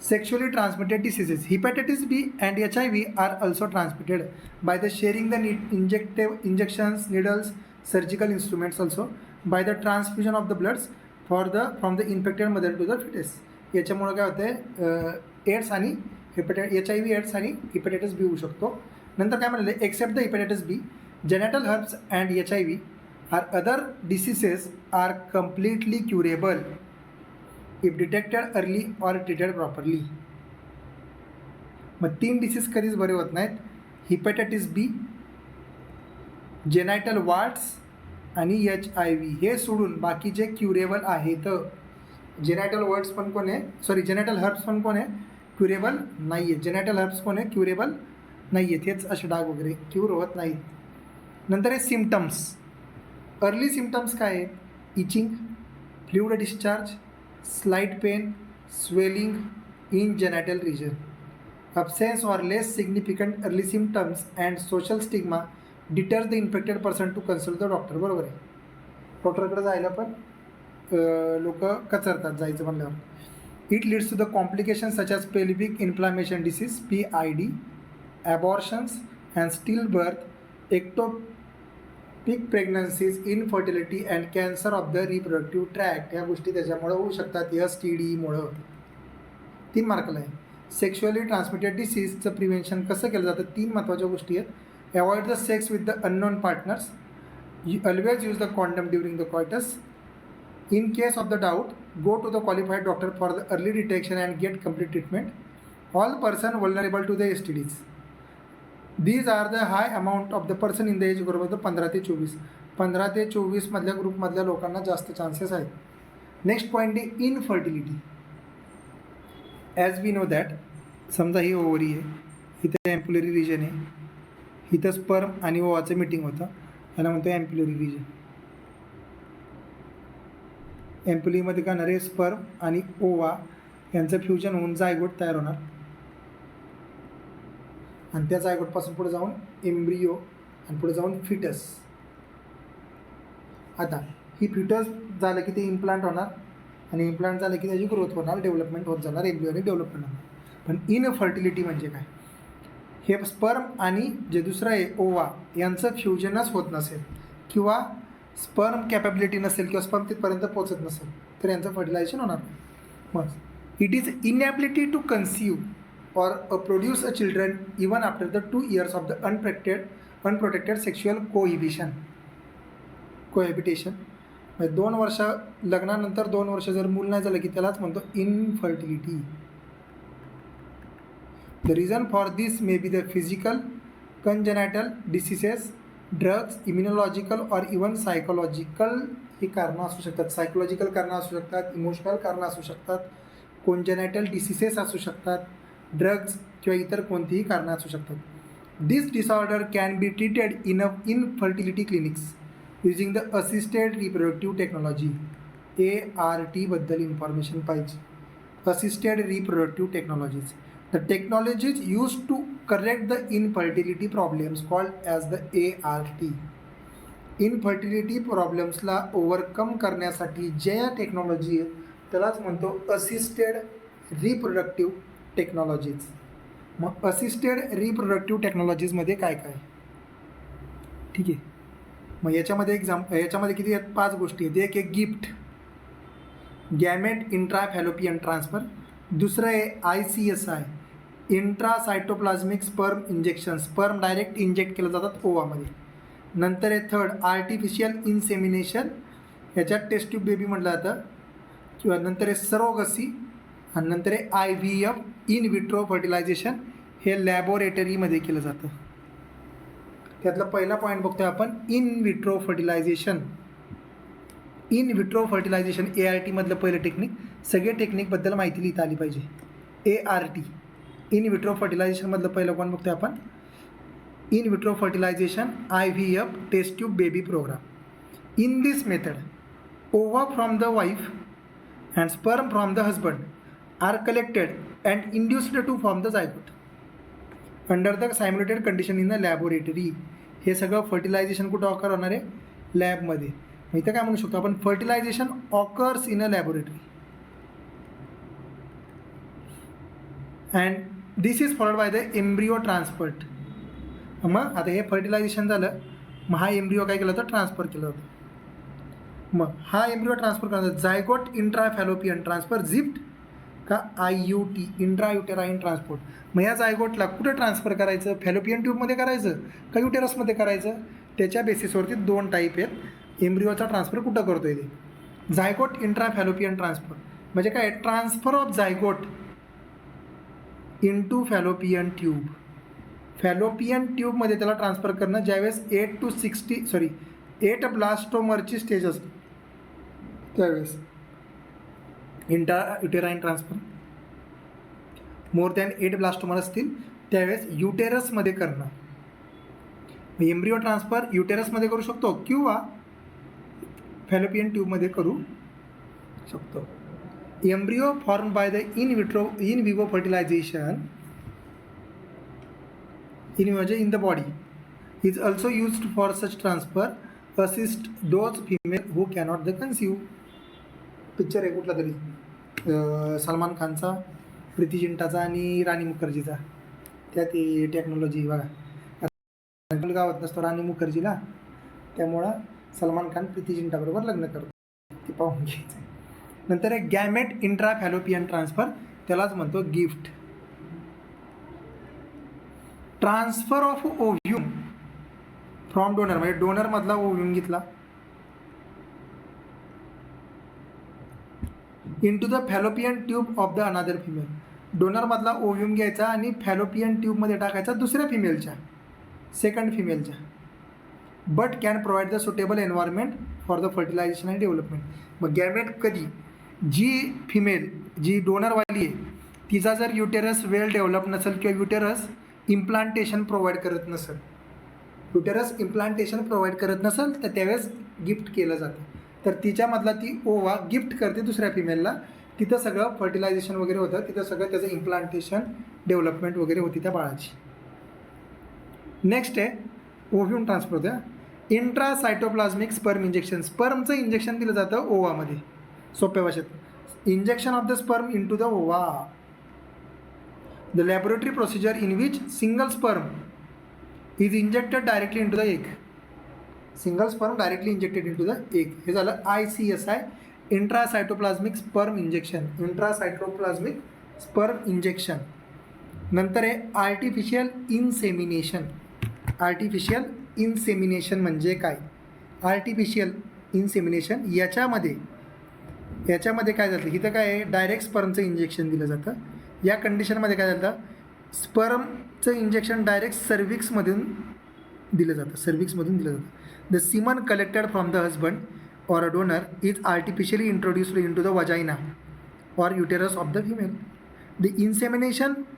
Sexually transmitted diseases. Hepatitis B and HIV are also transmitted by the sharing the injections, needles, surgical instruments, also by the transfusion of the bloods from the infected mother to the foetus. याच्यामुळं काय होतं AIDS आणि HIV AIDS आणि hepatitis B होऊ शकतो. नंतर काय म्हणलं, except the hepatitis B, genital herpes and HIV are other diseases are completely curable if detected early or treated properly. मग 3 डिसीज कधीच बरे होत नाहीत, हेपॅटायटिस B, जेनायटल वार्ड्स आणि HIV. हे सोडून बाकीचे क्युरेबल आहेत. जेनायटल वर्ड्स पण कोण आहे, सॉरी जेनायटल हर्ब्स पण कोण आहे, क्युरेबल नाही आहेत. जेनायटल हर्ब्स कोण आहे, क्युरेबल नाही आहेत. हेच असे डाग वगैरे क्यूर होत नाहीत. नंतर हे सिम्पटम्स. अर्ली सिम्पटम्स काय आहेत? Itching, fluid discharge, slight pain, swelling in genital region. absence or less significant early symptoms and social stigma deters the infected person to consult the doctor. बरोबर आहे. डॉक्टरकडे जायला पण लोक कचरतात जायचं म्हणल्यावर. It leads to the complication such as pelvic inflammation disease PID, abortions and still birth, ectopic pregnancies, infertility and cancer of the reproductive tract. ह्या गोष्टी त्याच्यामुळं होऊ शकतात, STDमुळं. 3 मार्कला आहे. सेक्शुअली ट्रान्समिटेड डिसीजचं प्रिव्हेन्शन कसं केलं जातं? 3 महत्त्वाच्या गोष्टी आहेत. Avoid the sex with the unknown partners, you always use the condom during the coitus. In case of the doubt, go to the qualified doctor for the early detection and get complete treatment. All person vulnerable to the STDs. These are the high amount of the person in the age group of the 15 ते 24. 15 ते 24 मधल्या ग्रुपमधल्या लोकांना जास्त chances आहेत. Next point आहे infertility. As we know that, समजा ही ओव्हरी आहे, इथे एम्प्युलरी रिजन आहे, इथं स्पर्म आणि ओवाचं मीटिंग होतं, त्याला म्हणतो एम्प्युलरी रिजन. एम्प्युलीमध्ये काय होणार आहे, स्पर्म आणि ओवा यांचं फ्युजन होऊन जायगोट तयार होणार आणि त्या जायगोटपासून पुढे जाऊन एम्ब्रियो आणि पुढे जाऊन फिटस. आता ही फिटस झालं की ते इम्प्लांट होणार आणि इम्प्लांट झालं की त्याची ग्रोथ होणार, डेव्हलपमेंट होत जाणार, एम्ब्रियोने डेव्हलपमेंट होणार. पण इनफर्टिलिटी म्हणजे काय? हे स्पर्म आणि जे दुसरं आहे ओवा यांचं फ्युजनच होत नसेल किंवा स्पर्म कॅपॅबिलिटी नसेल किंवा स्पर्म तिथपर्यंत पोहोचत नसेल तर यांचं फर्टिलायझेशन होणार नाही. मग it is inability to conceive or produce a children even after the 2 years of the unprotected sexual cohabitation. म्हणजे 2 वर्ष लग्नानंतर 2 वर्ष जर मूल नाही झालं की त्यालाच म्हणतो infertility. The reason for this may be the physical, congenital diseases, drugs, immunological or even psychological ही कारणं असू शकतात. सायकोलॉजिकल कारणं असू शकतात, इमोशनल कारणं असू शकतात, कोंजेनायटल डिसीजेस असू शकतात, ड्रग्ज किंवा इतर कोणतीही कारणं असू शकतात. This disorder can be treated in infertility clinics using the assisted reproductive technology. ART बद्दल इन्फॉर्मेशन पाहिजे. Assisted reproductive technologies. The technologies used to correct the infertility problems called as the ART. Infertility प्रॉब्लेम्सला overcome करण्यासाठी ज्या technology आहे त्यालाच म्हणतो assisted reproductive technologies. मग assisted reproductive टेक्नॉलॉजीजमध्ये काय काय? ठीक आहे. मग याच्यामध्ये याच्यामध्ये किती आहेत? 5 गोष्टी आहेत. एक गिफ्ट, गॅमेट इंट्राफॅलोपियन ट्रान्सफर. दुसरं आहे ICSI, intracytoplasmic sperm injection. Sperm direct inject केलं जातात ओवामध्ये. नंतर आहे थर्ड आर्टिफिशियल इन्सेमिनेशन, ह्याच्यात टेस्ट ट्यूब बेबी म्हटलं जातं. किंवा नंतर आहे सरोगसी आणि नंतर आहे IVF इन विट्रो फर्टिलायझेशन, हे लॅबोरेटरीमध्ये केलं जातं. त्यातला पहिला पॉईंट बघतोय आपण in vitro fertilisation. In vitro fertilisation ART मधलं पहिलं टेक्निक. सगळे टेक्निकबद्दल माहिती लिहिता आली पाहिजे. ART इन विट्रो फर्टिलायझेशनमधलं पहिलं पॉईंट बघतोय आपण in vitro fertilisation IVF test tube baby programme. In this method ova from the wife and sperm from the husband are collected and induced to form the zygote under the simulated condition in the laboratory. हे सगळं fertilisation कुठं occur होणार आहे? लॅबमध्ये. इथं काय म्हणू शकतो आपण? Fertilisation occurs in a laboratory and this is followed by the embryo transfer. मग आता हे फर्टिलायझेशन झालं, मग हा एम्ब्रिओ काय केलं होतं? ट्रान्सफर केलं होतं. मग हा एम्ब्रिओ ट्रान्सफर करण्याचा जायगोट इंट्राफॅलोपियन ट्रान्सफर झिप्ट का IUT इंट्रायुटेराईन ट्रान्सपोर्ट. मग या जायगोटला कुठं ट्रान्सफर करायचं? फॅलोपियन ट्यूबमध्ये करायचं का युटेरसमध्ये करायचं? त्याच्या बेसिसवरती दोन टाईप आहेत. एम्ब्रिओचा ट्रान्सफर कुठं करतो आहे ते? जायगोट इंट्राफॅलोपियन ट्रान्सफर म्हणजे काय? Transfer of zygote into fallopian tube. Fallopian ट्यूबमध्ये त्याला ट्रान्सफर करणं ज्यावेळेस 8 ब्लास्टोमरची स्टेज असते त्यावेळेस. Intrauterine transfer more than 8 blastomere असतील त्यावेळेस युटेरसमध्ये करणं. एम्ब्रिओ ट्रान्सफर युटेरसमध्ये करू शकतो किंवा फॅलोपियन ट्यूबमध्ये करू शकतो. Embryo form by the in vivo fertilisation in the body is also used for such transfer assist those female who cannot the conceive. Picture आहे कुठला तरी सलमान खानचा, प्रीती जिंटाचा आणि राणी मुखर्जीचा. त्यात टेक्नॉलॉजी बघा, गावात नसतो राणी मुखर्जीला, त्यामुळं सलमान खान प्रीती जिंटाबरोबर लग्न करतो. ते पाहून घ्यायचं. नंतर आहे गॅमेट इंट्राफॅलोपियन ट्रान्सफर, त्यालाच म्हणतो GIFT. Transfer of ovum from donor म्हणजे डोनरमधला ओव्ह्यूम घेतला into the fallopian tube of the another female. डोनरमधला ओव्ह्यूम घ्यायचा आणि फॅलोपियन ट्यूबमध्ये टाकायचा दुसऱ्या फिमेलच्या, सेकंड फिमेलच्या. But can provide the suitable environment for the fertilisation and development. मग गॅमेट कधी? जी फिमेल जी डोनरवाली आहे तिचा जर युटेरस वेल डेव्हलप नसेल किंवा युटेरस इम्प्लांटेशन प्रोव्हाइड करत नसेल, तर त्यावेळेस गिफ्ट केलं जातं. तर तिच्यामधला ती ओवा गिफ्ट करते दुसऱ्या फिमेलला. तिथं सगळं फर्टिलायझेशन वगैरे होतं, तिथं सगळं त्याचं इम्प्लांटेशन डेव्हलपमेंट वगैरे होती त्या बाळाची. नेक्स्ट आहे ओव्ह्यूम ट्रान्सफर होत्या. इंट्रासायटोप्लाझ्मिक स्पर्म इंजेक्शन. स्पर्मचं इंजेक्शन दिलं जातं ओवामध्ये. सोप्या भाषेत, injection of the sperm into the ओवा. The laboratory procedure in which single sperm is injected directly into the egg. Single sperm directly injected into the egg. हे झालं ICSI intracytoplasmic sperm injection. Intracytoplasmic sperm injection. नंतर आहे artificial insemination. Artificial insemination म्हणजे काय? Artificial insemination याच्यामध्ये काय जातं? इथं काय आहे? डायरेक्ट स्पर्मचं इंजेक्शन दिलं जातं. या कंडिशनमध्ये काय झालं? स्पर्मचं इंजेक्शन डायरेक्ट सर्विक्समधून दिलं जातं. द सीमन collected from the husband or a donor is artificially introduced into the vagina or uterus of the female. The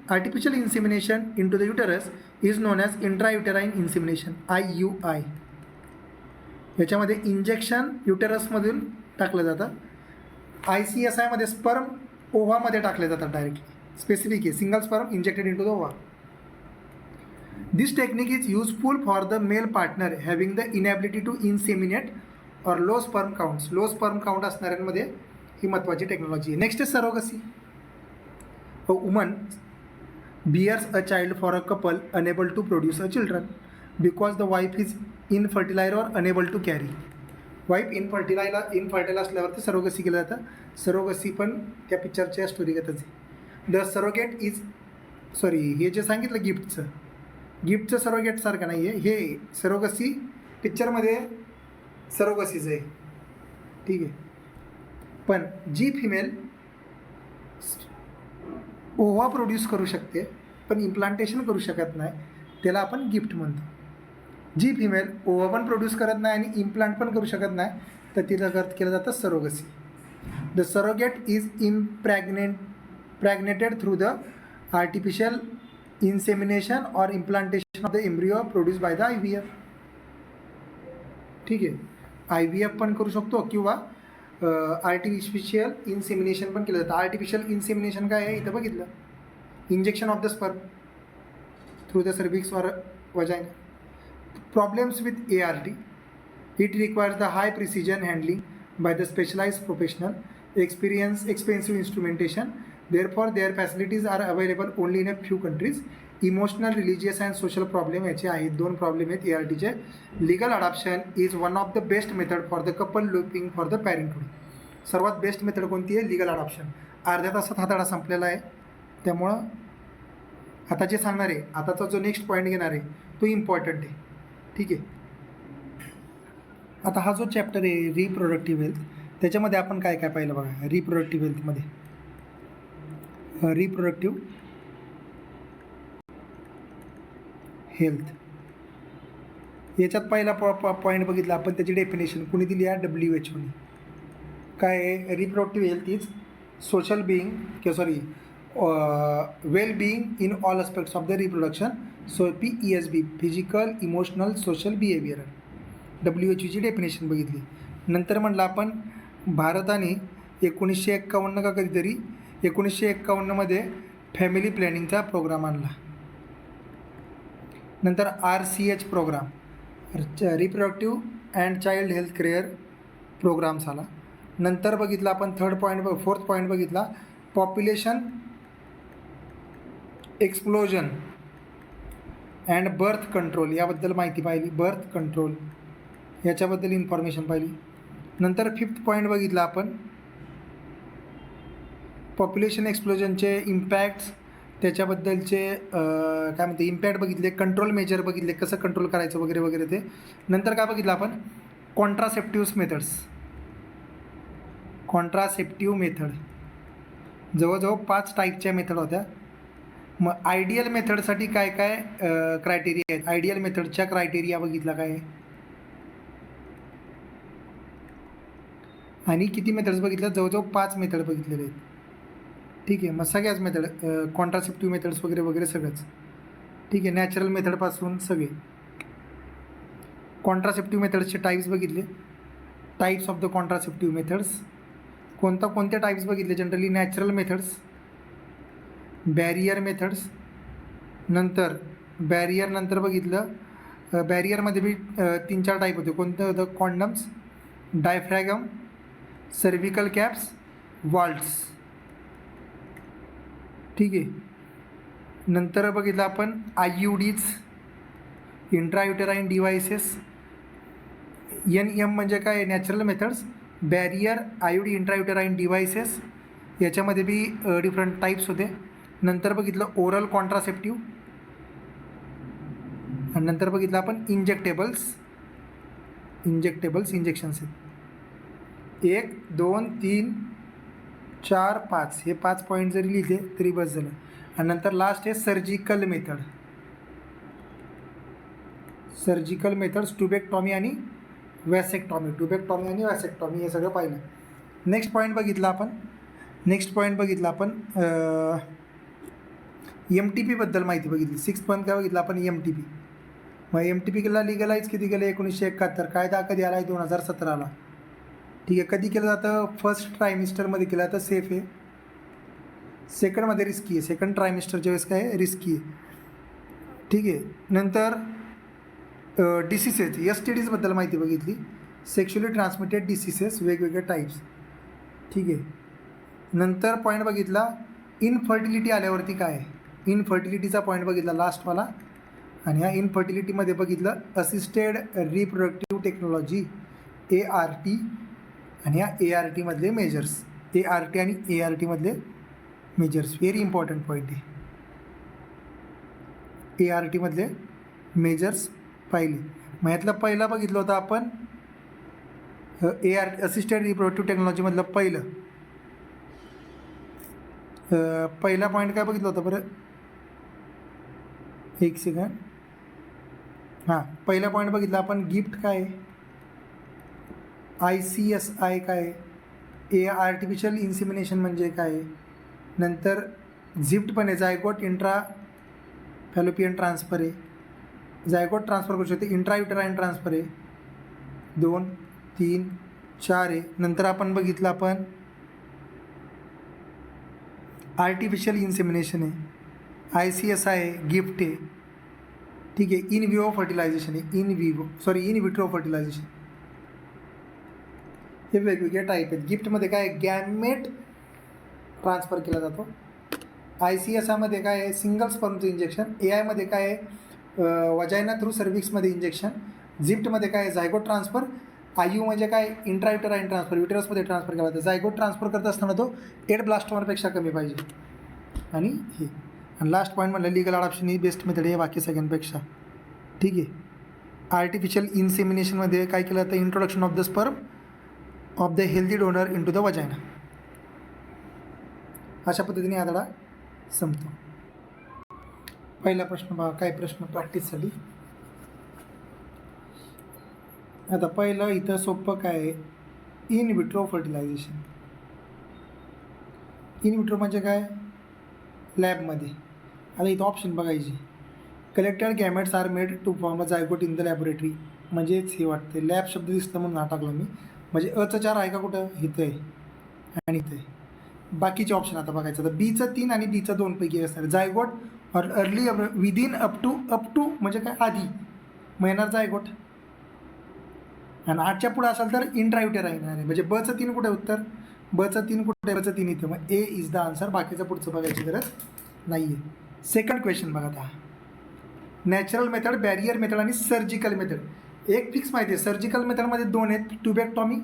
artificial insemination into the uterus is known as intrauterine insemination, IUI. याच्यामध्ये injection युटेरसमधून टाकलं जातं. ICSI मध्ये sperm ओव्हामध्ये टाकले जातात directly. Specific आहे, single sperm injected into the ova. This technique is useful for the male partner having the inability to inseminate or low sperm counts. Low sperm count असणाऱ्यांमध्ये ही महत्त्वाची टेक्नॉलॉजी आहे. Next आहे surrogacy. A woman bears a child for a couple unable to produce a children because the wife is infertilise or unable to carry. Wife infertile असल्यावरती surrogacy केलं जातं. Surrogacy पण त्या पिक्चरच्या स्टोरीगतच आहे. द सरोगेट इज हे जे सांगितलं गिफ्टचं सरोगेटसारखं नाही आहे. हे सरोगसी पिक्चरमध्ये सरोगसीचं आहे, ठीक आहे. पण जी फिमेल ओव्हा प्रोड्यूस करू शकते पण इम्प्लांटेशन करू शकत नाही त्याला आपण गिफ्ट म्हणतो. जी फिमेल ओव्हा पण प्रोड्यूस करत नाही आणि इम्प्लांट पण करू शकत नाही तर तिला केलं जातं surrogacy. The surrogate is pregnated through the artificial insemination or implantation of the embryo produce by the IVF. ठीक आहे, IVF पण करू शकतो किंवा आर्टिफिशियल इन्सेमिनेशन पण केलं जातं. आर्टिफिशियल इन्सेमिनेशन काय आहे इथं बघितलं, injection of the sperm through the cervix और vagina. Problems with ART, it requires the high precision handling by the specialized professional, expensive instrumentation. Therefore, their facilities are available only in a few countries. Emotional, religious and social problem याचे आहेत, 2 problem आहेत ARTचे. Legal adoption is one of the best method for the couple looking for the parenthood. सर्वात best method कोणती आहे? Legal adoption. अर्ध्या तासात हा धडा संपलेला आहे, त्यामुळं आता जे सांगणार आहे, आताचा जो नेक्स्ट पॉईंट घेणार आहे तो इम्पॉर्टंट आहे, ठीक आहे. आता हा जो चॅप्टर आहे रिप्रोडक्टिव्ह हेल्थ, त्याच्यामध्ये आपण काय काय पाहिलं बघा. रिप्रोडक्टिव्ह हेल्थमध्ये रिप्रोडक्टिव्ह हेल्थ याच्यात पहिला पॉईंट बघितला आपण, त्याची डेफिनेशन कुणी दिली आहे? WHO. काय आहे? Reproductive health is social being well being in all aspects of the reproduction. So PESB, physical, emotional, social, behavioural. WHO definition बघितली. नंतर म्हटलं आपण भारताने 1951 का कधीतरी 1951मध्ये फॅमिली प्लॅनिंगचा प्रोग्राम आणला. नंतर RCH programme, reproductive and child health care programme झाला. नंतर बघितला आपण फोर्थ पॉईंट बघितला, population explosion and birth control याबद्दल माहिती पाहिली. बर्थ कंट्रोल याच्याबद्दल इन्फॉर्मेशन पाहिली. नंतर 5th पॉईंट बघितला आपण, पॉप्युलेशन एक्सप्लोजनचे इम्पॅक्ट्स, त्याच्याबद्दलचे काय म्हणते इम्पॅक्ट बघितले, कंट्रोल मेजर बघितले, कसं कंट्रोल करायचं वगैरे वगैरे ते. नंतर काय बघितलं आपण? कॉन्ट्रासेप्टिव्ह मेथड जवळजवळ 5 टाईपच्या मेथड होत्या. मग आयडियल मेथडसाठी काय काय क्रायटेरिया आहेत? आयडियल मेथडच्या क्रायटेरिया बघितला काय आहे आणि किती मेथड्स बघितल्या? जवळजवळ 5 मेथड बघितलेले आहेत, ठीक आहे. मग सगळ्याच मेथड, कॉन्ट्रासेप्टिव्ह मेथड्स वगैरे वगैरे सगळंच, ठीक आहे. नॅचरल मेथडपासून सगळे. कॉन्ट्रासेप्टिव्ह मेथड्सचे टाईप्स बघितले, types of the contraceptive methods. कोणते टाईप्स बघितले? Generally natural methods, barrier methods. नंतर बॅरियर बघितलं, बॅरियरमध्ये बी 3-4 टाईप होते. कोणतं होतं? कॉन्डम्स, डायफ्रॅगम, सर्व्हिकल कॅप्स, वॉल्ट्स, ठीक आहे. नंतर बघितलं आपण IUDs, इंट्रायुटेराईन डिव्हायसेस. NM म्हणजे काय? Natural methods, barrier, IUD, intrauterine devices. याच्यामध्ये बी डिफरंट टाईप्स होते. नंतर बघितलं ओरल कॉन्ट्रासेप्टिव्ह. आणि नंतर बघितलं आपण इंजेक्टेबल्स, इंजेक्शन्स आहेत. 1, 2, 3, 4, 5 हे 5 पॉईंट जरी लिहिले तरी बस झालं. आणि नंतर लास्ट आहे सर्जिकल मेथड्स, ट्युबेक्टॉमी आणि वॅसेक्टॉमी. हे सगळं पाहिलं. नेक्स्ट पॉईंट बघितला आपण MTP बद्दल माहिती बघितली. 6th पॉईंट काय बघितलं आपण? MTP. मग MTPला लिगलाईज किती केलं? 1971. कायदा कधी आला आहे? 2017ला, ठीक आहे. कधी केलं जातं? फर्स्ट ट्रायमिस्टरमध्ये केलं जातं, सेफ आहे. सेकंडमध्ये रिस्की आहे. सेकंड ट्रायमिस्टरच्या वेळेस काय आहे? रिस्की आहे, ठीक आहे. नंतर डिसीसेस, STDsबद्दल माहिती बघितली. सेक्शुअली ट्रान्समिटेड डिसीसेस, वेगवेगळे टाईप्स, ठीक आहे. नंतर पॉईंट बघितला इनफर्टिलिटी आल्यावरती काय आहे? इनफर्टिलिटीचा पॉईंट बघितला लास्टवाला. आणि ह्या इनफर्टिलिटीमध्ये बघितलं असिस्टेड रिप्रोडक्टिव्ह टेक्नॉलॉजी, ART. आणि ह्या ARTमधले मेजर्स, ART आणि ARTमधले मेजर्स, व्हेरी इम्पॉर्टंट पॉईंट आहे. ARTमधले मेजर्स पाहिली. मग यातलं पहिलं बघितलं होतं आपण असिस्टेड रिप्रोडक्टिव्ह टेक्नॉलॉजीमधलं पहिला पॉईंट काय बघितलं होतं बरं, एक सेकंड. हां, पहिला पॉईंट बघितला आपण, गिफ्ट काय आहे, ICSI काय आहे, आर्टिफिशियल इन्सिमिनेशन म्हणजे काय आहे, नंतर झिफ्ट पण आहे, जायगोट इंट्रा फॅलोपियन ट्रान्सफर आहे, जायगोट ट्रान्सफर करू शकते, इंट्रायुटेराईन ट्रान्सफर आहे, 2, 3, 4 आहे. नंतर आपण बघितलं आपण आर्टिफिशियल इन्सेमिनेशन आहे, ICSI आहे, गिफ्ट आहे, ठीक आहे, इन विट्रो फर्टिलायझेशन. हे वेगवेगळे टाईप आहेत. गिफ्टमध्ये काय आहे, गॅमेट ट्रान्सफर केला जातो. ICSI काय आहे, सिंगल स्पर्मचं इंजेक्शन. AIमध्ये काय आहे, वजायना थ्रू सर्व्हिक्समध्ये इंजेक्शन. झिफ्टमध्ये काय आहे, झायगोट ट्रान्सफर. IU म्हणजे काय, इंट्रायुटेराईन ट्रान्सफर, युटेरसमध्ये ट्रान्सफर केला जातो. झायगोट ट्रान्सफर करत असताना तो 8 ब्लास्टोमरपेक्षा कमी पाहिजे. आणि लास्ट पॉईंट म्हणलं, लिगल अडॉप्शन ही बेस्ट मेथड आहे बाकी सगळ्यांपेक्षा, ठीक आहे. आर्टिफिशियल इन्सेमिनेशनमध्ये काय केलं जातं, introduction of the sperm of the healthy donor in to the vagina. अशा पद्धतीने हा धडा संपतो. पहिला प्रश्न बघा, काय प्रश्न प्रॅक्टिससाठी. आता पहिलं इथं सोपं काय आहे, in vitro fertilisation. In vitro म्हणजे काय, लॅबमध्ये. आता इथं ऑप्शन बघायची, collected gametes are made to form a zygote in the laboratory. म्हणजेच हे वाटते, लॅब शब्द दिसतं म्हणून टाकलं मी. म्हणजे अचं 4 आहे का कुठं, इथं आहे आणि इथं आहे. बाकीचे ऑप्शन आता बघायचं, तर Bचं 3 आणि Bचं 2 पैकी असणार. जायगोट और अर्ली विदिन अप टू म्हणजे काय, आधी मग येणार जायगोट. आणि 8च्या पुढं असाल तर इंट्रायुटेराईन येणार आहे. म्हणजे Bचं 3 कुठे उत्तर, Bचं 3 कुठे, Bचं 3 इथं. मग A इज द आन्सर. बाकीचं पुढचं बघायची गरज नाही आहे. सेकंड क्वेश्चन बघा आता, नॅचरल मेथड, बॅरियर मेथड आणि सर्जिकल मेथड. एक फिक्स माहिती आहे, सर्जिकल मेथडमध्ये 2 आहेत, ट्युबेक्टॉमी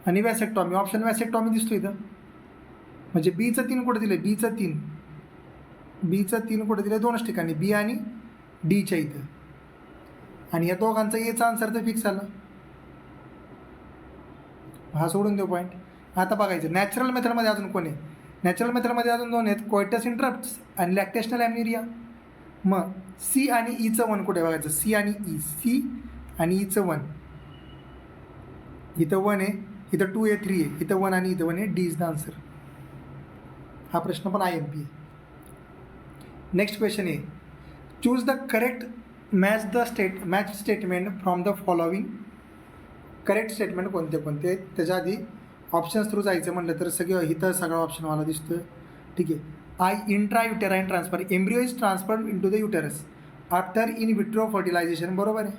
आणि वॅसेक्टॉमी. ऑप्शन वॅसेक्टॉमी दिसतो इथं. म्हणजे Bचं 3 कुठे दिलं, Bचं 3 कुठे दिलं, 2च ठिकाणी, B आणि Dच्या इथं. आणि या दोघांचं Aचं आन्सर तर फिक्स आलं, हा सोडून देऊ पॉईंट. आता बघायचं नॅचरल मेथडमध्ये अजून कोण आहे. नॅचरल मेथडमध्ये अजून 2 आहेत, कोयटस इंटरप्ट्स आणि लॅक्टेशनल ॲम्नेरिया. मग C आणि Eचं 1 कुठे बघायचं, C आणि Eचं 1. इथं 1 आहे, इथं 2 आहे, 3 आहे, इथं 1 आणि इथं 1 आहे. D is the answer. हा प्रश्न पण IMP आहे. नेक्स्ट क्वेश्चन आहे, choose the correct match statement from the following. Correct statement कोणते त्याच्या आधी ऑप्शन्स थ्रू जायचं म्हणलं तर इथं सगळा ऑप्शन मला दिसतोय, ठीक आहे. Intrauterine transfer, embryo is transferred in to the uterus after in vitro fertilisation, बरोबर आहे.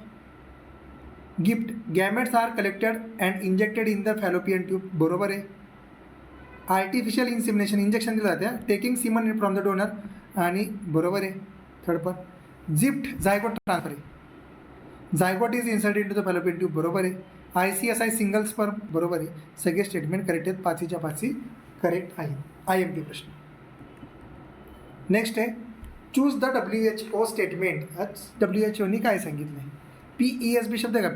GIFT, gametes are collected and injected in the fallopian tube, बरोबर आहे. आर्टिफिशियल इन्सिमिनेशन, इंजेक्शन दिलं जाते, टेकिंग सीमन फ्रॉम द डोनर, आणि बरोबर आहे. थर्ड पण झिफ्ट, जायगोट ट्रान्सफर आहे. Zygote is inserted in to the fallopian tube, बरोबर आहे. ICSI सिंगल स्पर्म, बरोबर आहे. सगळे स्टेटमेंट करेक्ट आहेत, 5च्या 5 करेक्ट आहे. IMP प्रश्न. नेक्स्ट आहे, चूज द WHO स्टेटमेंट. WHOनी काय सांगितलं आहे. PESB शब्द आहे का,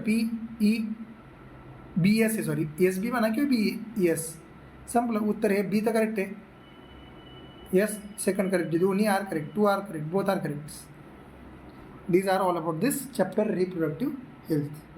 PEBS आहे, सॉरी ESB म्हणा किंवा BES, संपलं. उत्तर आहे B तर करेक्ट आहे. येस, सेकंड करेक्ट, दोन्ही are correct, 2 are correct, both are correct. These are all about this chapter, reproductive health.